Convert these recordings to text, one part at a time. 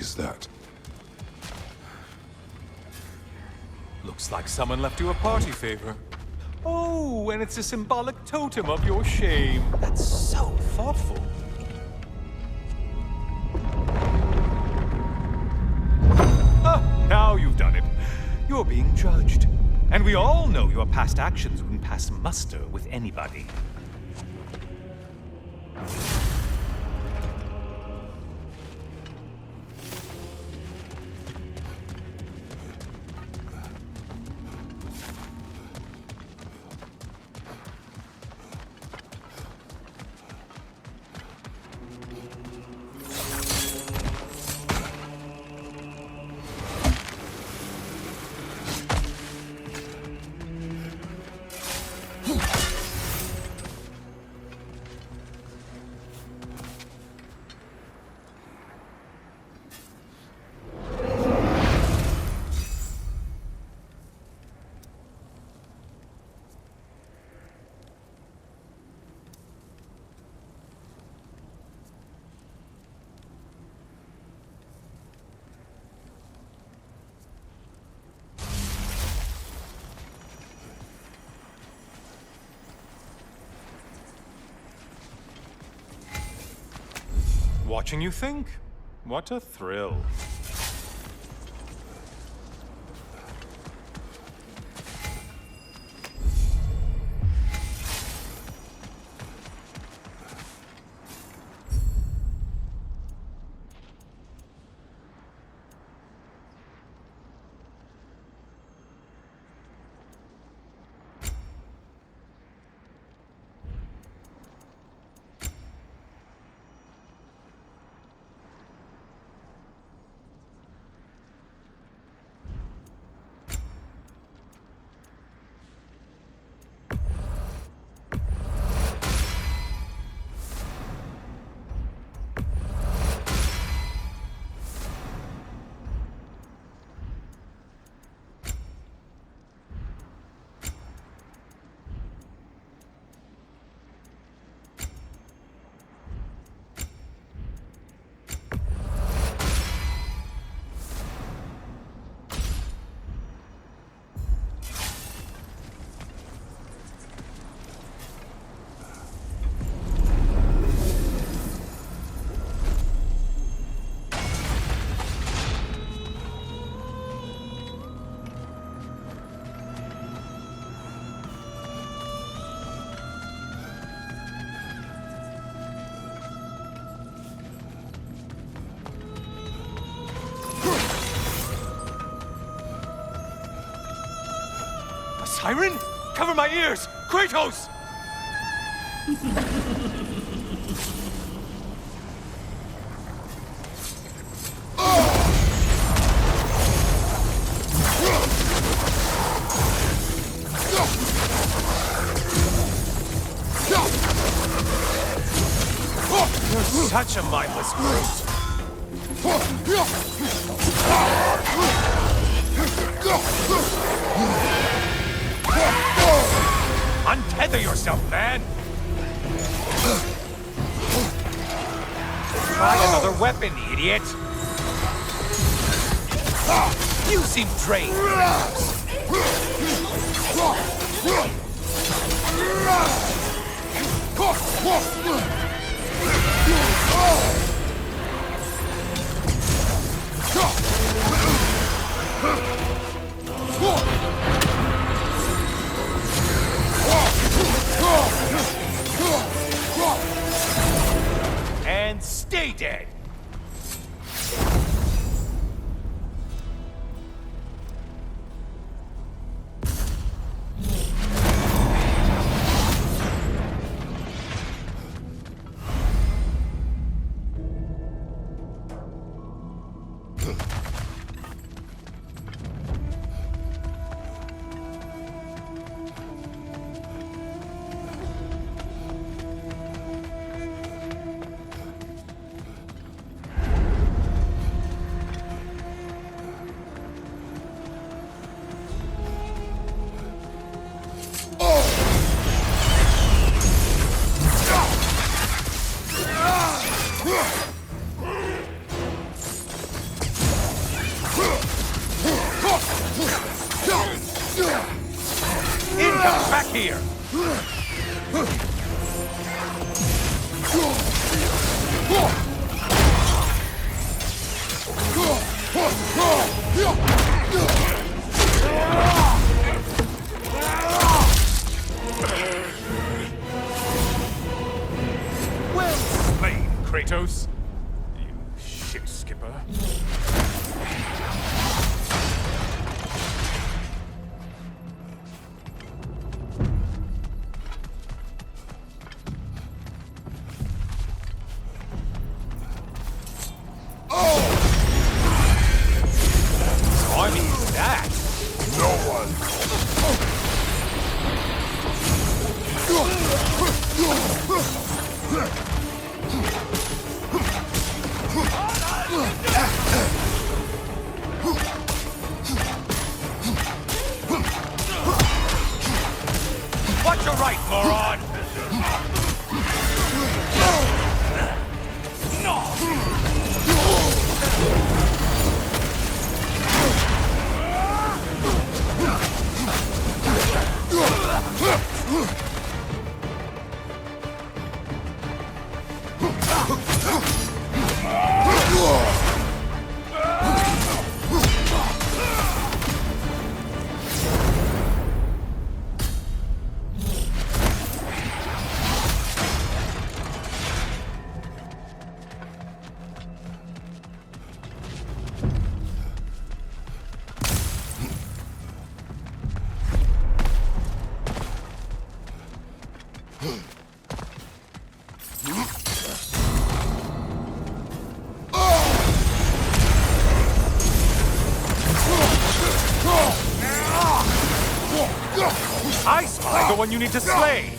is that? Looks like someone left you a party favor. Oh, and it's a symbolic totem of your shame. That's so thoughtful. Ah, now you've done it. You're being judged. And we all know your past actions wouldn't pass muster with anybody. Watching you think? What a thrill. Siren? Cover my ears! Kratos! You're such a mindless brute. Untether yourself, man! Try another weapon, idiot! You seem drained. And stay dead! Kratos. You shit skipper. Watch your right, moron! I spy the one you need to slay!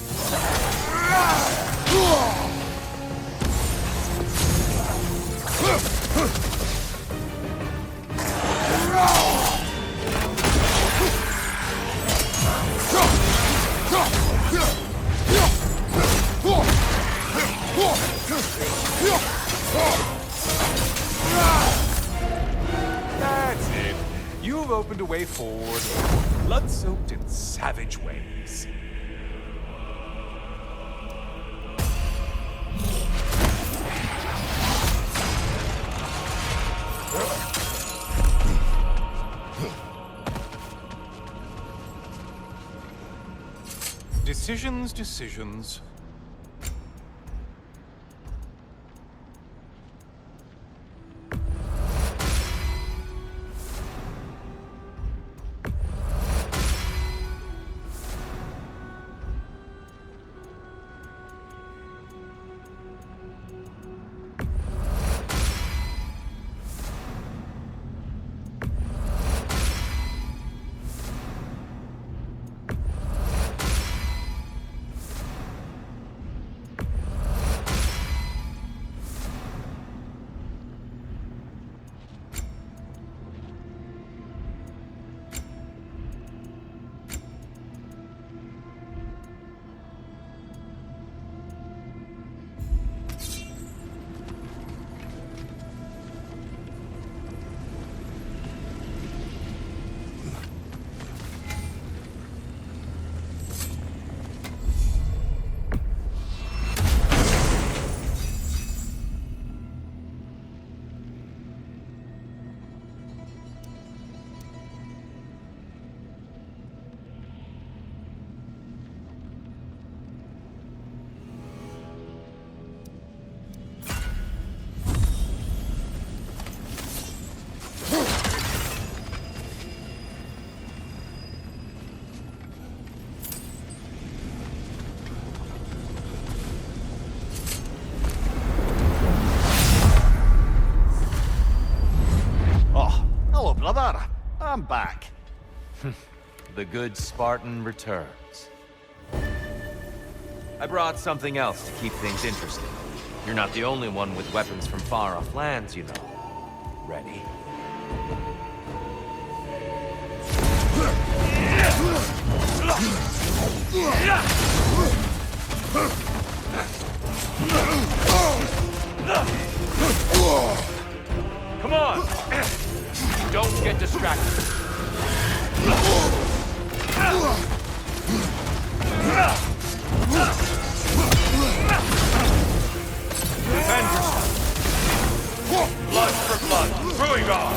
That's it. You've opened a way forward, blood-soaked in savage ways. Decisions, decisions. Brother, I'm back. The good Spartan returns. I brought something else to keep things interesting. You're not the only one with weapons from far-off lands, you know. Ready? Come on! Don't get distracted. Defend yourself. Blood for blood. Brewing on.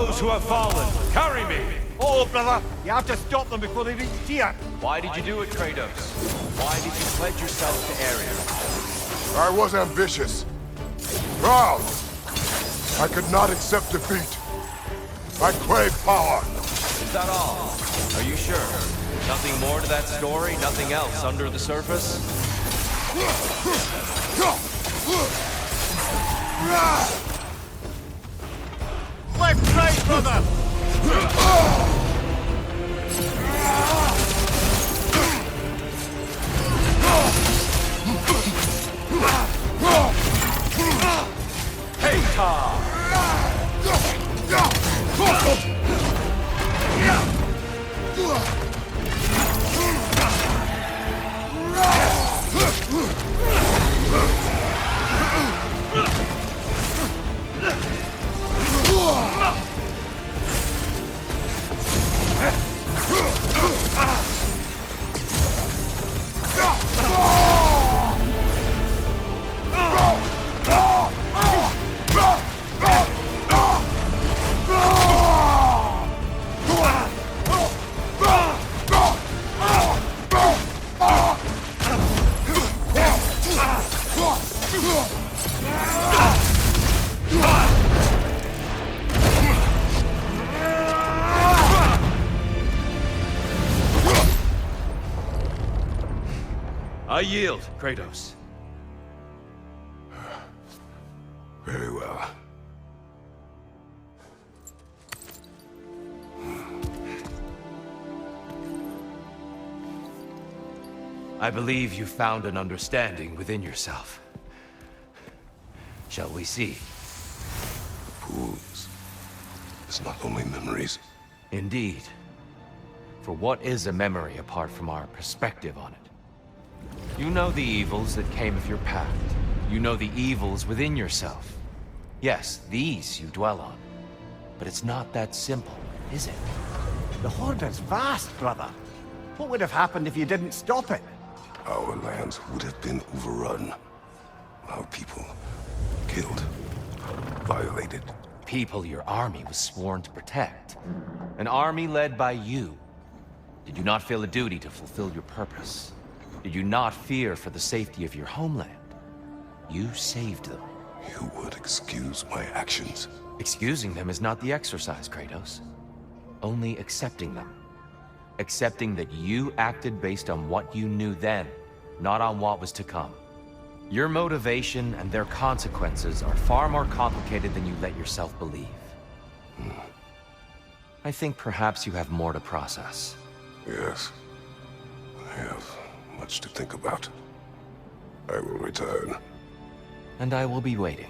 those who have fallen, carry me! Oh, brother, you have to stop them before they reach here. Why did you do it, Kratos? Why did you pledge yourself to Ares? I was ambitious. Proud. I could not accept defeat. I crave power. Is that all? Are you sure? Nothing more to that story? Nothing else under the surface? Left, right, brother! I yield, Kratos. Very well. I believe you found an understanding within yourself. Shall we see? Fools. It's not only memories. Indeed. For what is a memory apart from our perspective on it? You know the evils that came of your pact. You know the evils within yourself. Yes, these you dwell on. But it's not that simple, is it? The Horde is vast, brother. What would have happened if you didn't stop it? Our lands would have been overrun. Our people killed, violated. People your army was sworn to protect. An army led by you. Did you not feel a duty to fulfill your purpose? Did you not fear for the safety of your homeland? You saved them. You would excuse my actions. Excusing them is not the exercise, Kratos. Only accepting them. Accepting that you acted based on what you knew then, not on what was to come. Your motivation and their consequences are far more complicated than you let yourself believe. I think perhaps you have more to process. Yes. I have much to think about. I will return. And I will be waiting.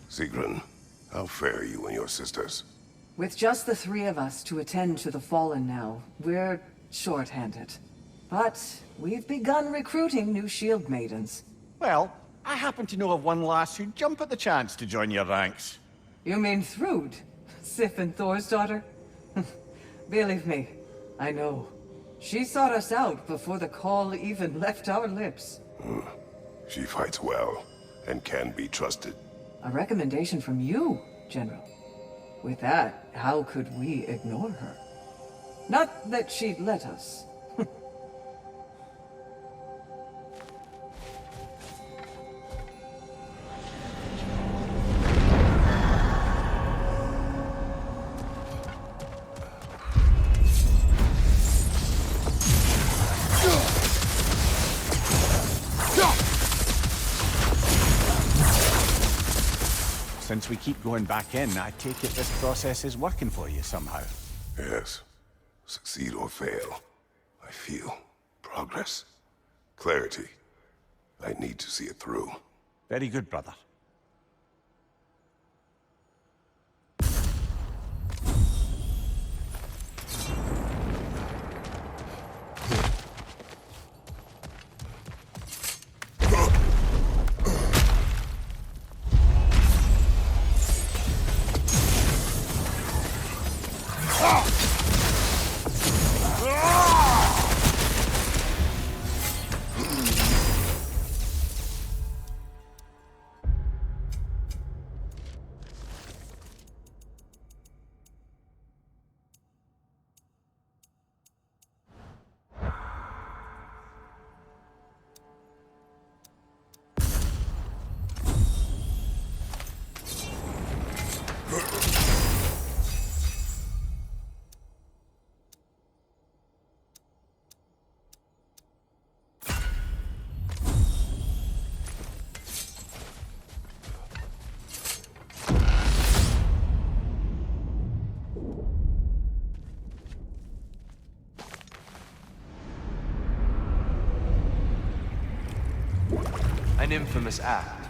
Sigrun, how fare you and your sisters? With just the three of us to attend to the fallen now, we're short-handed. But we've begun recruiting new shield maidens. Well, I happen to know of one lass who'd jump at the chance to join your ranks. You mean Thrud? Sif and Thor's daughter? Believe me, I know. She sought us out before the call even left our lips. She fights well, and can be trusted. A recommendation from you, General. With that, how could we ignore her? Not that she'd let us. Since we keep going back in, I take it this process is working for you somehow. Yes. Succeed or fail, I feel progress, clarity. I need to see it through. Very good, brother. An infamous act.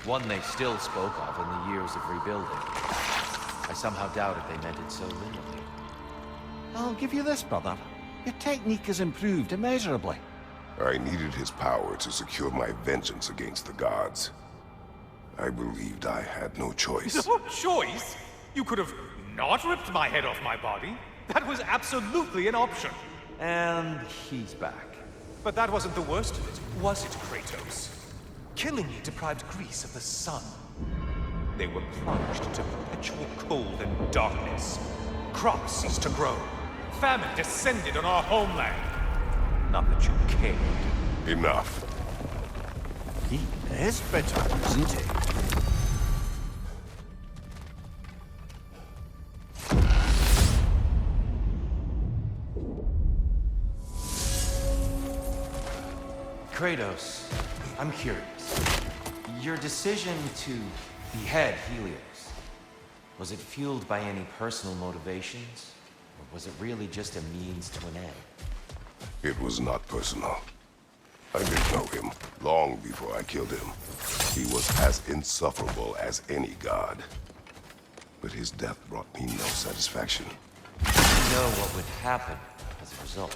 One they still spoke of in the years of rebuilding. I somehow doubted they meant it so literally. I'll give you this, brother. Your technique has improved immeasurably. I needed his power to secure my vengeance against the gods. I believed I had no choice. No choice? You could have not ripped my head off my body. That was absolutely an option. And he's back. But that wasn't the worst of it, was it, Kratos? Killing me deprived Greece of the sun. They were plunged into perpetual cold and darkness. Crops ceased to grow. Famine descended on our homeland. Not that you cared. Enough. He is bitter, isn't he? Kratos, I'm curious. Your decision to behead Helios, was it fueled by any personal motivations? Or was it really just a means to an end? It was not personal. I didn't know him long before I killed him. He was as insufferable as any god. But his death brought me no satisfaction. You know what would happen as a result.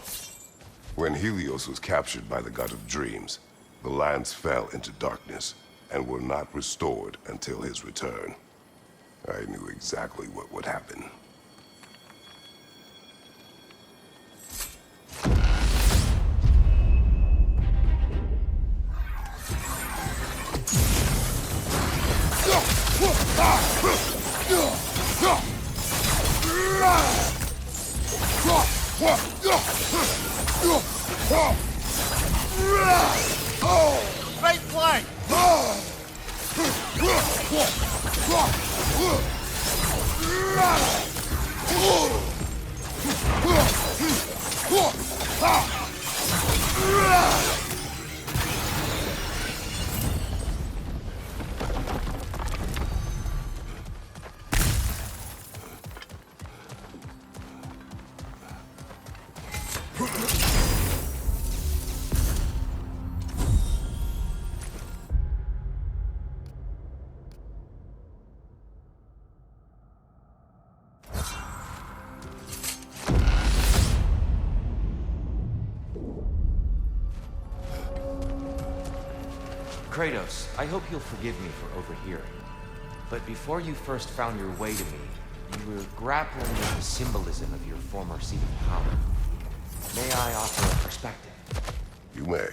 When Helios was captured by the god of dreams, the lands fell into darkness and were not restored until his return. I knew exactly what would happen. Right flank! Kratos, I hope you'll forgive me for overhearing. But before you first found your way to me, you were grappling with the symbolism of your former seat of power. May I offer a perspective? You may.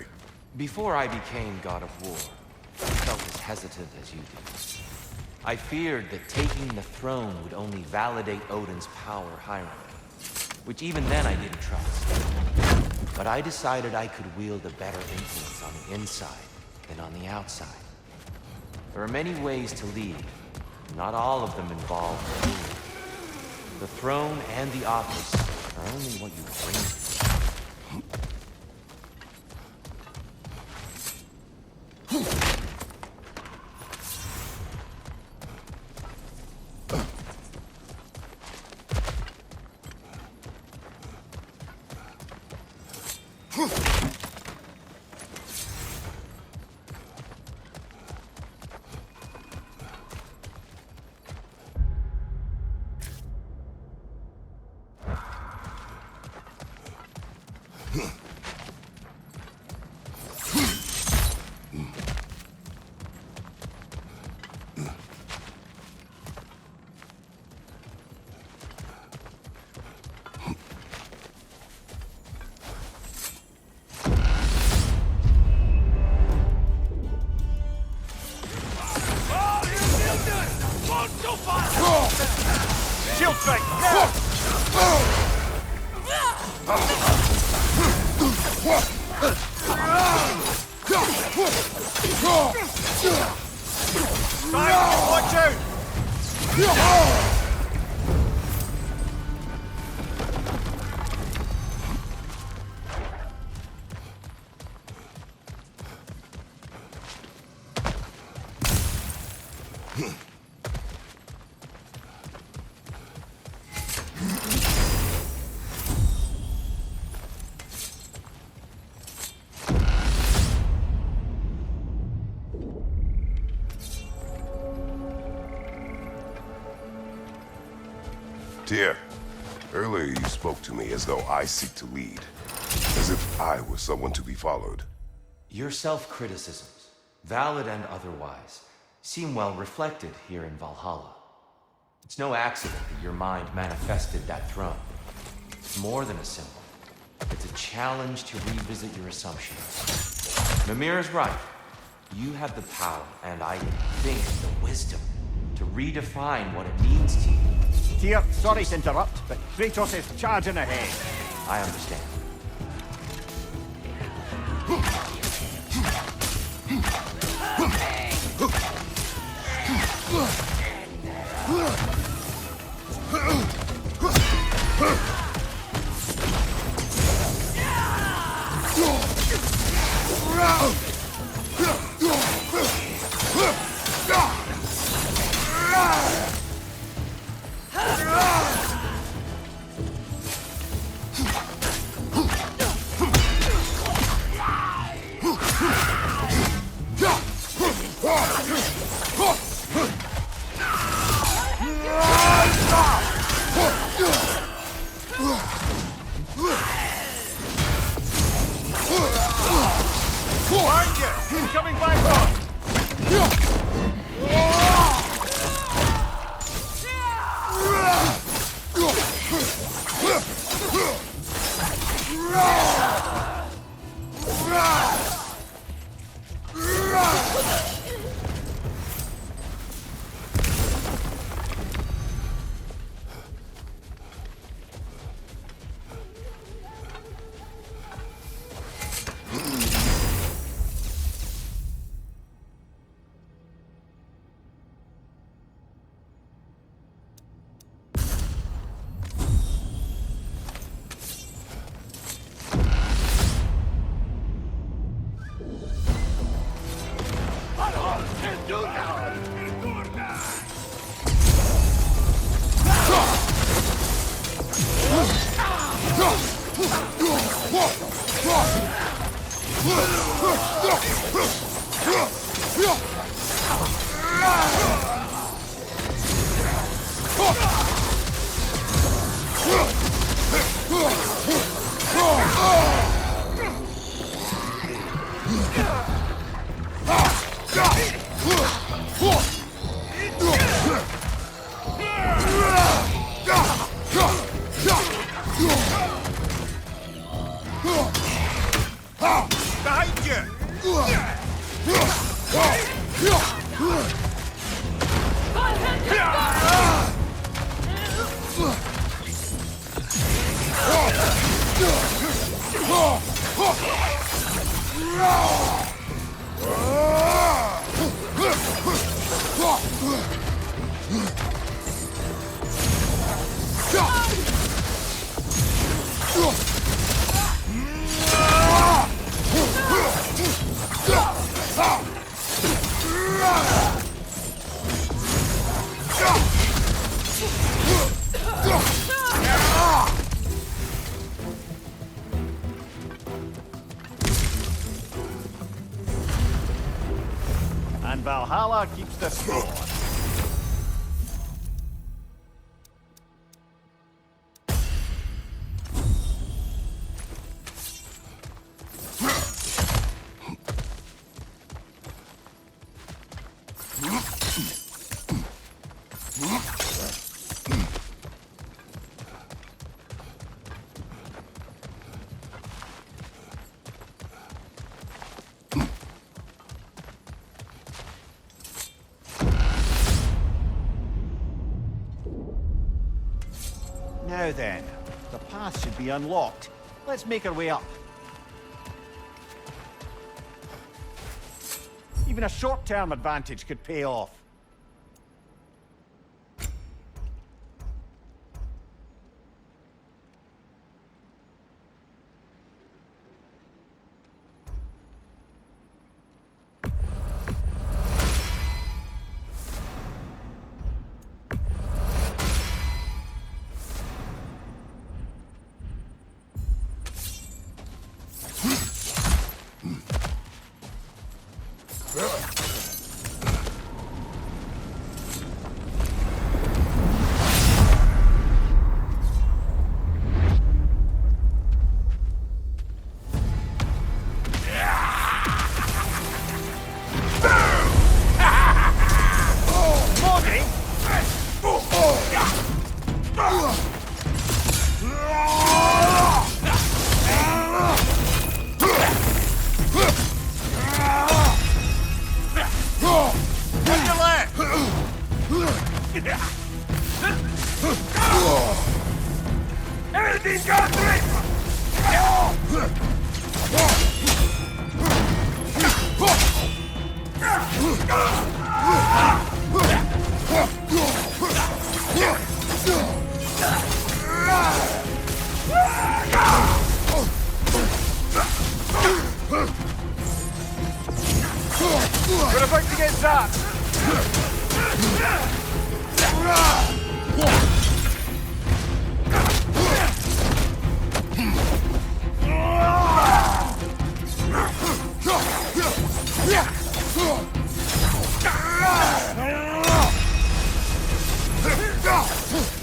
Before I became God of War, I felt as hesitant as you did. I feared that taking the throne would only validate Odin's power hierarchy, which even then I didn't trust. But I decided I could wield a better influence on the inside than on the outside. There are many ways to lead. Not all of them involve ruling. The throne and the office are only what you bring to it. Shield strike! Watch out! Tyr, earlier you spoke to me as though I seek to lead. As if I were someone to be followed. Your self-criticisms, valid and otherwise, seem well reflected here in Valhalla. It's no accident that your mind manifested that throne. It's more than a symbol. It's a challenge to revisit your assumptions. Mimir is right. You have the power, and I think the wisdom, to redefine what it means to you. Tyr, sorry to interrupt, but Kratos is charging ahead. I understand. Coming back on! And Valhalla keeps the score. Now then, the path should be unlocked. Let's make our way up. Even a short-term advantage could pay off. We're about to get zapped!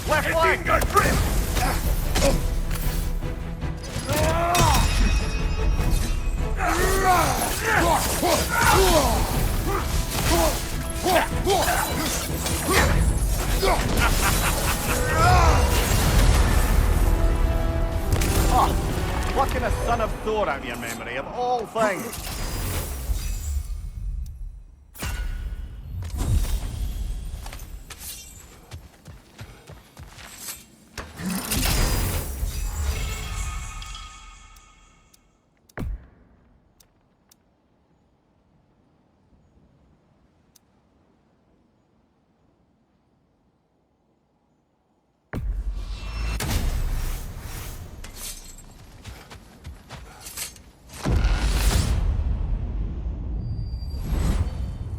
Left flank! Oh, plucking a son of Thor out of your memory, of all things.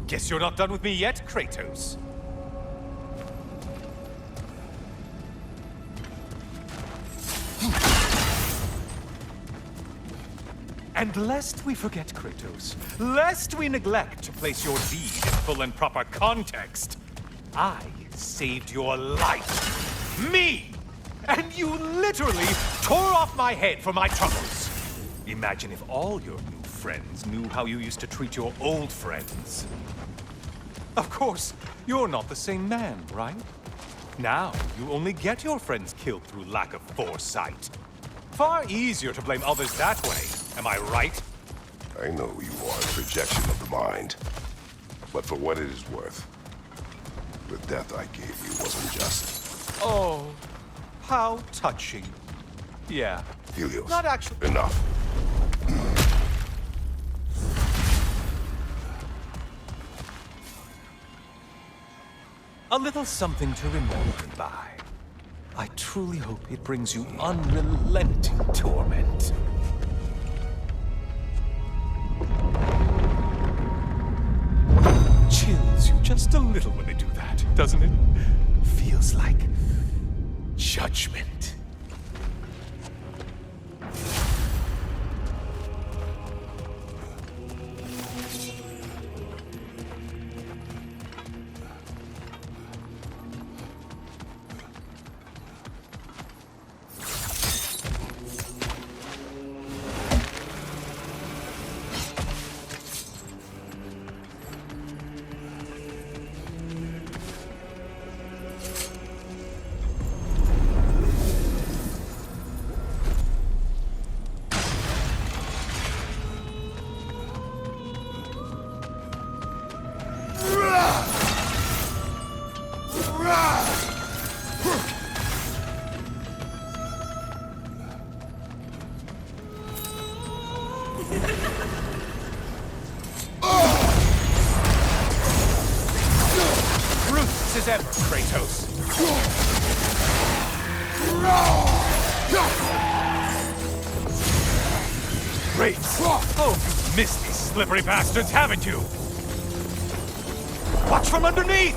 Guess you're not done with me yet, Kratos. And lest we forget, Kratos, lest we neglect to place your deed in full and proper context, I saved your life. Me! And you literally tore off my head for my troubles. Imagine if all your new friends knew how you used to treat your old friends. Of course, you're not the same man, right? Now, you only get your friends killed through lack of foresight. Far easier to blame others that way, am I right? I know you are a projection of the mind. But for what it is worth, the death I gave you wasn't just. Oh, how touching. Yeah. Helios, Not actually. enough. A little something to remember me by. I truly hope it brings you unrelenting torment. Chills you just a little when they do that, doesn't it? Feels like judgment. Ruthless as ever, Kratos. Great. Oh, you've missed these slippery bastards, haven't you? Watch from underneath!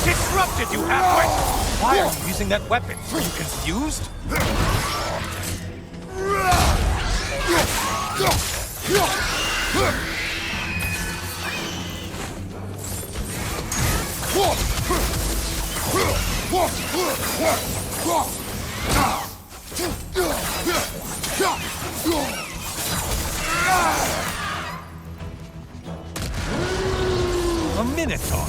Disrupted you halfway! Why are you using that weapon? Are you confused? A Minotaur.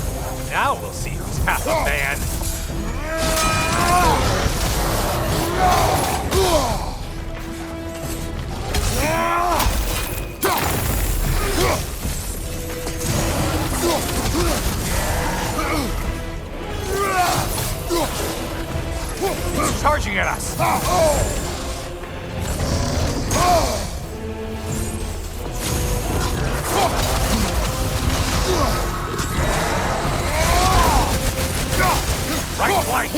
Now we'll see who's half a man. He's charging at us. Right flank!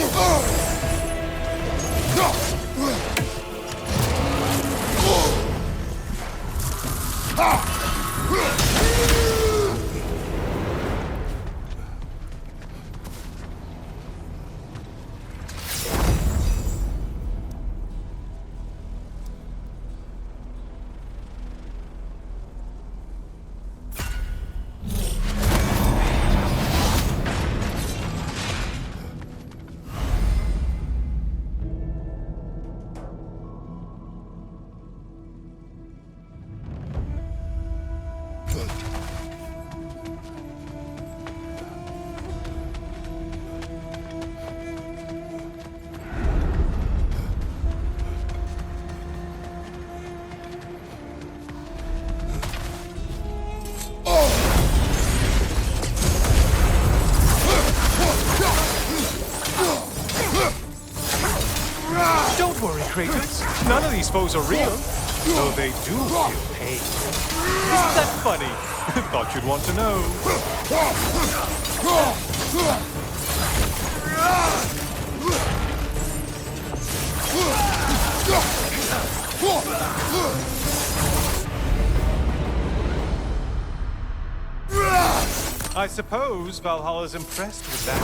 Don't worry, Kratos. None of these foes are real, though they do feel pain. Isn't that funny? Thought you'd want to know. I suppose Valhalla's impressed with that.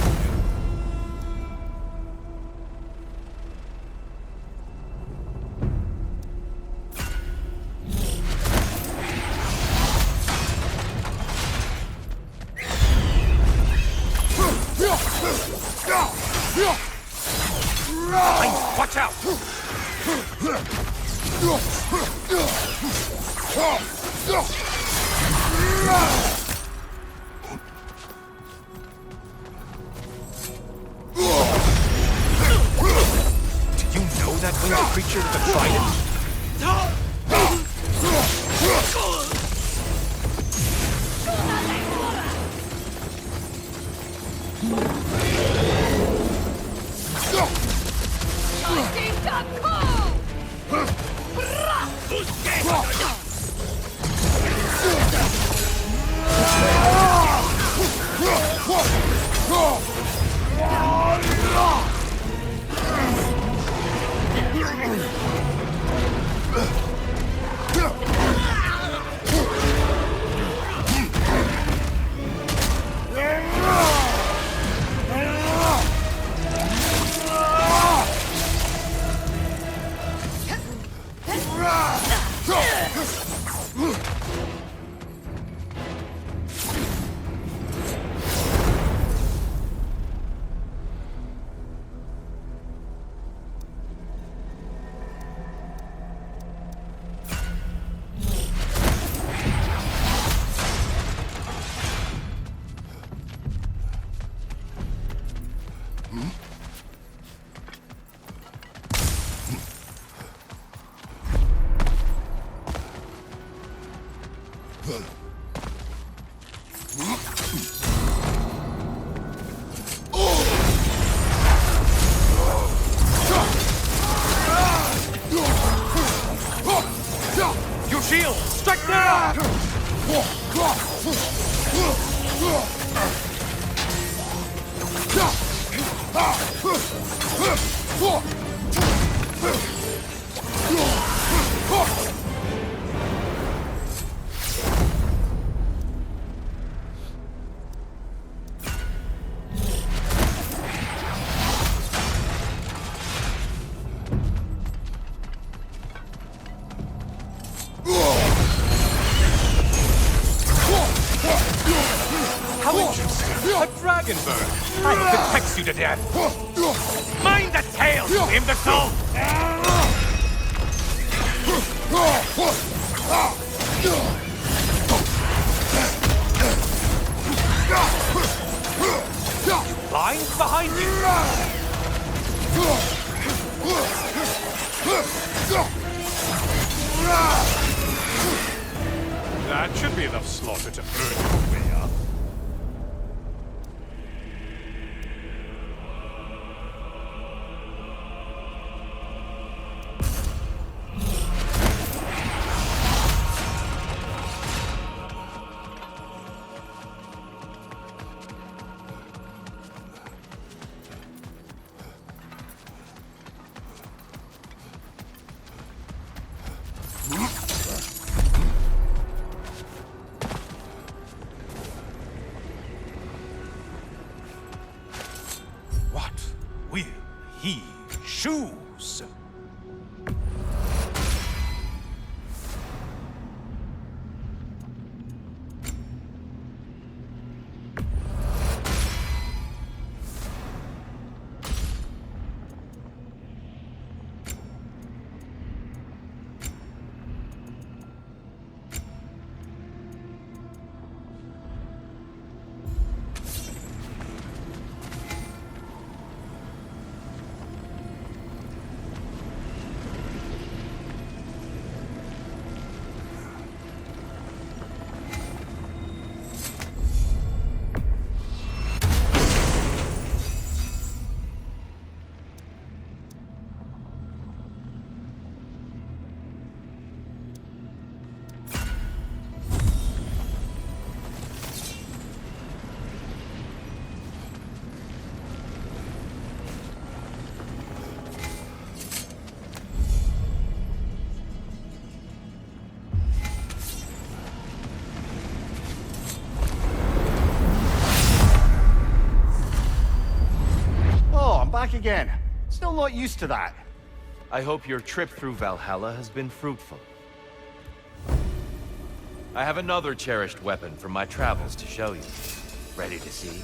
Watch out! Did you know that winged creature with a trident? Your shield! Strike now! How interesting. A dragon bird. I hope it pecks you to death. Mind the tail, you imbecile! Blind behind you! That should be enough slaughter to burn your way up. What will he choose? Back again. Still not used to that. I hope your trip through Valhalla has been fruitful. I have another cherished weapon from my travels to show you. Ready to see?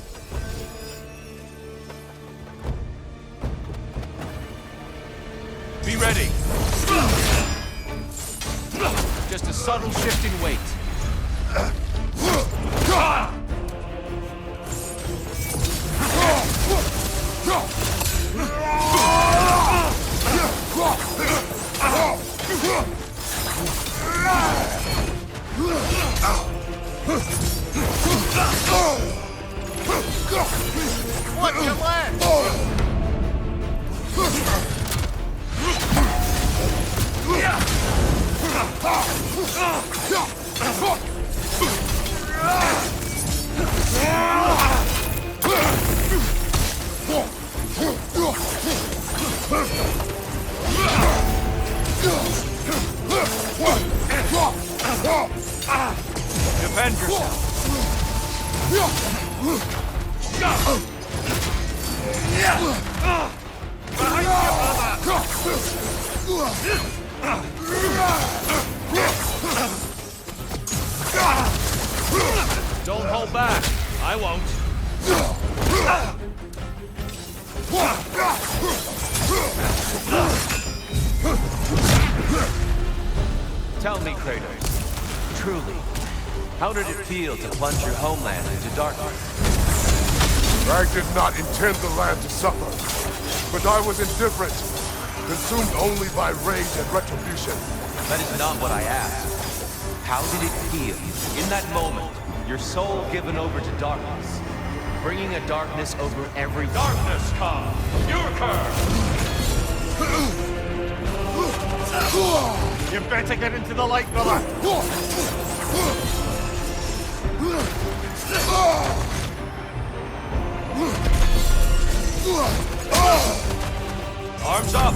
Be ready! Just a subtle shift in weight. Watch your land! Defend yourself. Don't hold back. I won't. Tell me, Kratos, truly, how did it feel to plunge your homeland into darkness? I did not intend the land to suffer, but I was indifferent, consumed only by rage and retribution. That is not what I asked. How did it feel, in that moment, your soul given over to darkness, bringing a darkness over every... Darkness come! Your curse! You better get into the light, brother! Arms up!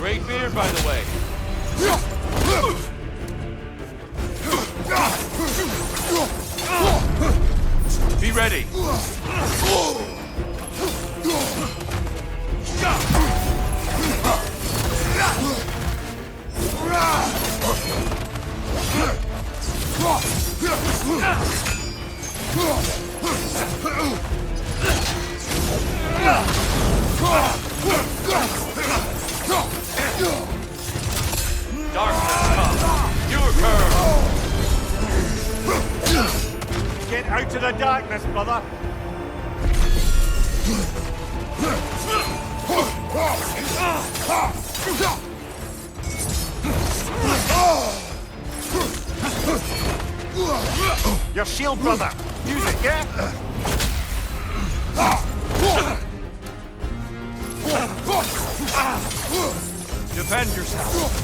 Great beer, by the way. Be ready. Darkness come. Your curve. Get out of the darkness, brother! Your shield, brother! Use it, yeah? Defend yourself.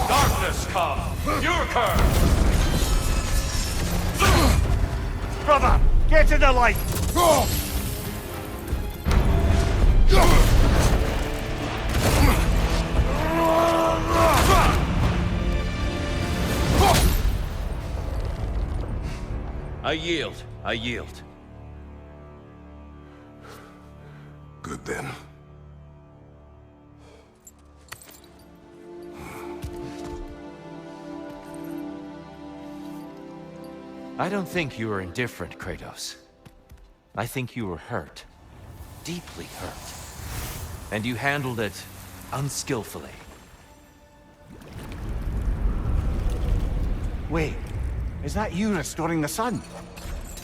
Darkness come. Your curve. Brother, get to the light! I yield. I yield. Good then. I don't think you were indifferent, Kratos. I think you were hurt. Deeply hurt. And you handled it unskillfully. Wait, is that you restoring the sun?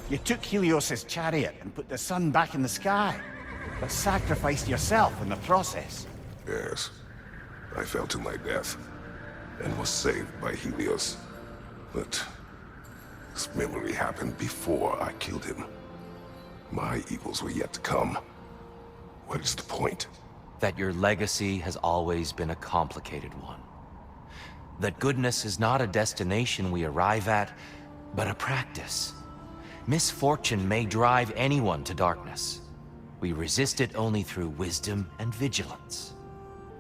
You took Helios's chariot and put the sun back in the sky, but sacrificed yourself in the process. Yes. I fell to my death, and was saved by Helios. But this memory happened before I killed him. My evils were yet to come. What is the point? That your legacy has always been a complicated one. That goodness is not a destination we arrive at, but a practice. Misfortune may drive anyone to darkness. We resist it only through wisdom and vigilance.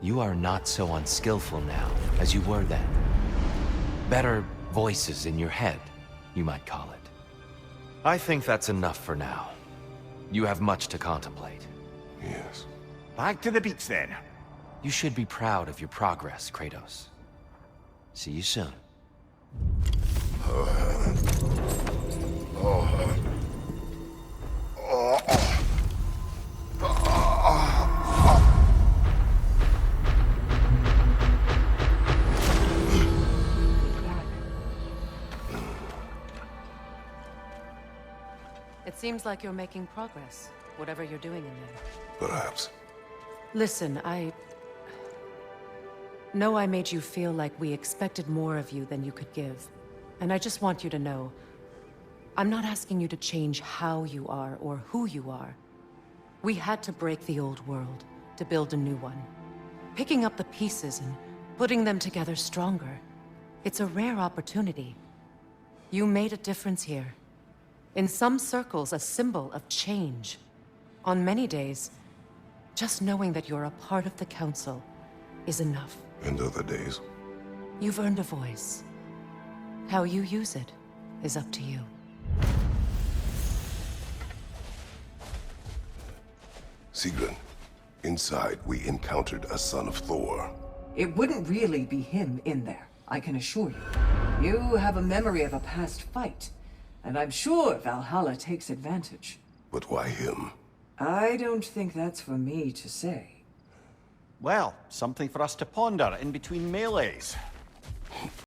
You are not so unskillful now as you were then. Better voices in your head, you might call it. I think that's enough for now. You have much to contemplate. Yes. Back to the beach then. You should be proud of your progress, Kratos. See you soon. It seems like you're making progress, whatever you're doing in there. Perhaps. Listen, I know I made you feel like we expected more of you than you could give. And I just want you to know, I'm not asking you to change how you are or who you are. We had to break the old world to build a new one. Picking up the pieces and putting them together stronger. It's a rare opportunity. You made a difference here. In some circles, a symbol of change. On many days, just knowing that you're a part of the Council is enough. And other days. You've earned a voice. How you use it is up to you. Sigrun, inside we encountered a son of Thor. It wouldn't really be him in there, I can assure you. You have a memory of a past fight, and I'm sure Valhalla takes advantage. But why him? I don't think that's for me to say. Well, something for us to ponder in between melees.